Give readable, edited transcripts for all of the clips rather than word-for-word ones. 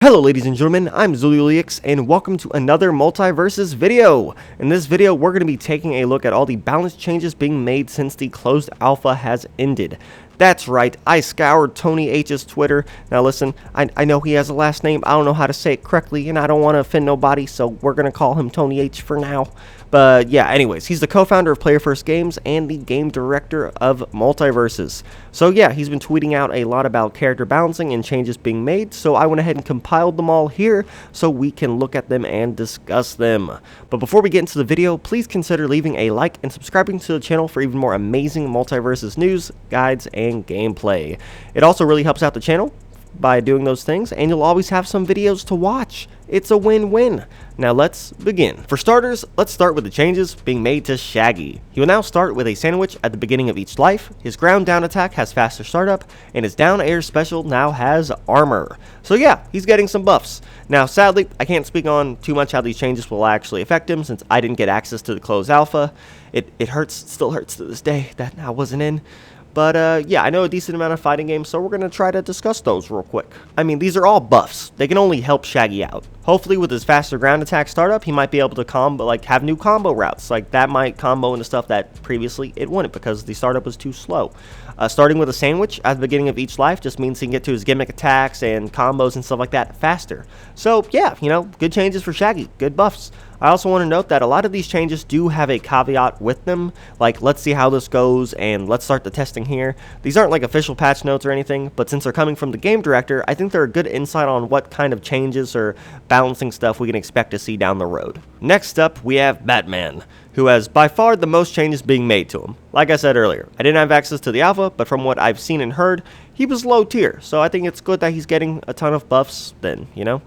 Hello ladies and gentlemen, I'm Zuliulix and welcome to another Multiversus video. In this video we're going to be taking a look at all the balance changes being made since the closed alpha has ended. That's right, I scoured Tony H's Twitter. Now listen, I know he has a last name, I don't know how to say it correctly and I don't want to offend nobody, so we're going to call him Tony H for now. But yeah, anyways, he's the co-founder of Player First Games and the game director of Multiversus. So yeah, he's been tweeting out a lot about character balancing and changes being made, so I went ahead and compiled them all here so we can look at them and discuss them. But before we get into the video, please consider leaving a like and subscribing to the channel for even more amazing Multiversus news, guides, and gameplay. It also really helps out the channel by doing those things, and you'll always have some videos to watch. It's a win-win. Now let's begin. For starters, let's start with the changes being made to Shaggy. He will now start with a sandwich at the beginning of each life, his ground down attack has faster startup, and his down air special now has armor. So yeah, he's getting some buffs. Now sadly, I can't speak on too much how these changes will actually affect him since I didn't get access to the closed alpha. It hurts, still hurts to this day that I wasn't in. But yeah, I know a decent amount of fighting games, so we're going to try to discuss those real quick. I mean, these are all buffs. They can only help Shaggy out. Hopefully with his faster ground attack startup, he might be able to combo, like have new combo routes. Like that might combo into stuff that previously it wouldn't because the startup was too slow. Starting with a sandwich at the beginning of each life just means he can get to his gimmick attacks and combos and stuff like that faster. So yeah, you know, good changes for Shaggy, good buffs. I also want to note that a lot of these changes do have a caveat with them, like let's see how this goes and let's start the testing here. These aren't like official patch notes or anything, but since they're coming from the game director, I think they're a good insight on what kind of changes or balancing stuff we can expect to see down the road. Next up, we have Batman, who has by far the most changes being made to him. Like I said earlier, I didn't have access to the alpha, but from what I've seen and heard, he was low tier, so I think it's good that he's getting a ton of buffs then, you know?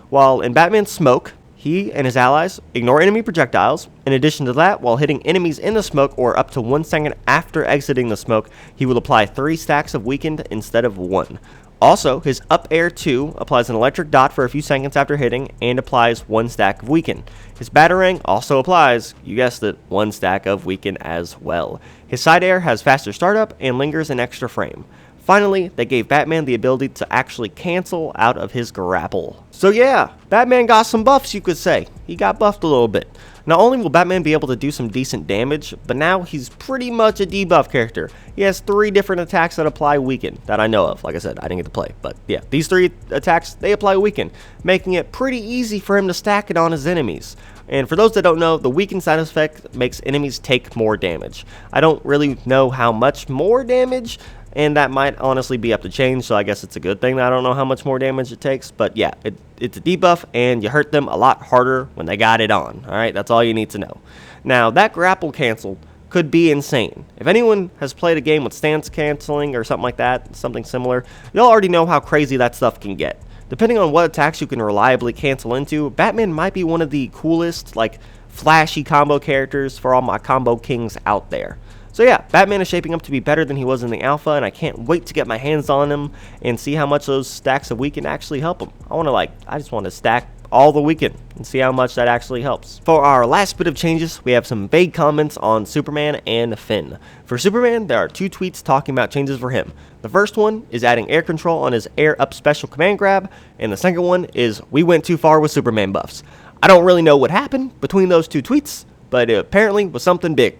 While in Batman's Smoke, he and his allies ignore enemy projectiles. In addition to that, while hitting enemies in the smoke or up to 1 second after exiting the smoke, he will apply 3 stacks of weakened instead of 1. Also, his up air 2 applies an electric dot for a few seconds after hitting and applies 1 stack of weaken. His batarang also applies, you guessed it, 1 stack of weaken as well. His side air has faster startup and lingers an extra frame. Finally, they gave Batman the ability to actually cancel out of his grapple. So yeah, Batman got some buffs, you could say. He got buffed a little bit. Not only will Batman be able to do some decent damage, but now he's pretty much a debuff character. He has 3 different attacks that apply weaken that I know of. Like I said, I didn't get to play, but yeah, these 3 attacks, they apply weaken, making it pretty easy for him to stack it on his enemies. And for those that don't know, the weaken side effect makes enemies take more damage. I don't really know how much more damage, and that might honestly be up to change, so I guess it's a good thing that I don't know how much more damage it takes. But yeah, it's a debuff, and you hurt them a lot harder when they got it on. Alright, that's all you need to know. Now, that grapple cancel could be insane. If anyone has played a game with stance canceling or something like that, something similar, you'll already know how crazy that stuff can get. Depending on what attacks you can reliably cancel into, Batman might be one of the coolest, like, flashy combo characters for all my combo kings out there. So yeah, Batman is shaping up to be better than he was in the alpha, and I can't wait to get my hands on him and see how much those stacks of weaken actually help him. I just want to stack all the weaken and see how much that actually helps. For our last bit of changes, we have some vague comments on Superman and Finn. For Superman, there are 2 tweets talking about changes for him. The first one is adding air control on his air up special command grab, and the second one is we went too far with Superman buffs. I don't really know what happened between those 2 tweets, but it apparently was something big.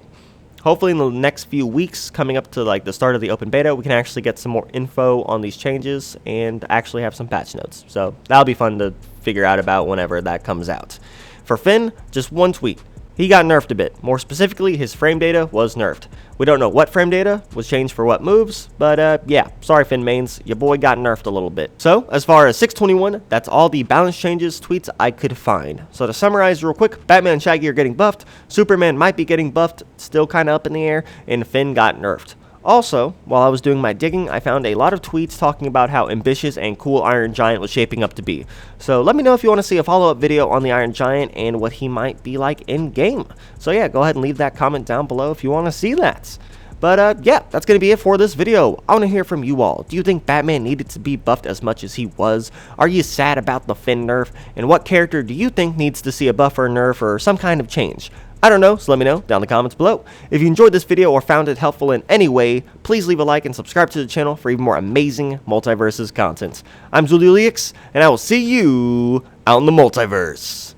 Hopefully in the next few weeks, coming up to like the start of the open beta, we can actually get some more info on these changes and actually have some patch notes. So that'll be fun to figure out about whenever that comes out. For Finn, just 1 tweet. He got nerfed a bit. More specifically, his frame data was nerfed. We don't know what frame data was changed for what moves, but yeah, sorry Finn mains, your boy got nerfed a little bit. So, as far as 621, that's all the balance changes tweets I could find. So to summarize real quick, Batman and Shaggy are getting buffed, Superman might be getting buffed, still kinda up in the air, and Finn got nerfed. Also, while I was doing my digging, I found a lot of tweets talking about how ambitious and cool Iron Giant was shaping up to be. So let me know if you want to see a follow-up video on the Iron Giant and what he might be like in-game. So yeah, go ahead and leave that comment down below if you want to see that. But yeah, that's going to be it for this video. I want to hear from you all. Do you think Batman needed to be buffed as much as he was? Are you sad about the Finn nerf? And what character do you think needs to see a buff or nerf or some kind of change? I don't know, so let me know down in the comments below. If you enjoyed this video or found it helpful in any way, please leave a like and subscribe to the channel for even more amazing Multiversus content. I'm Zululix, and I will see you out in the multiverse.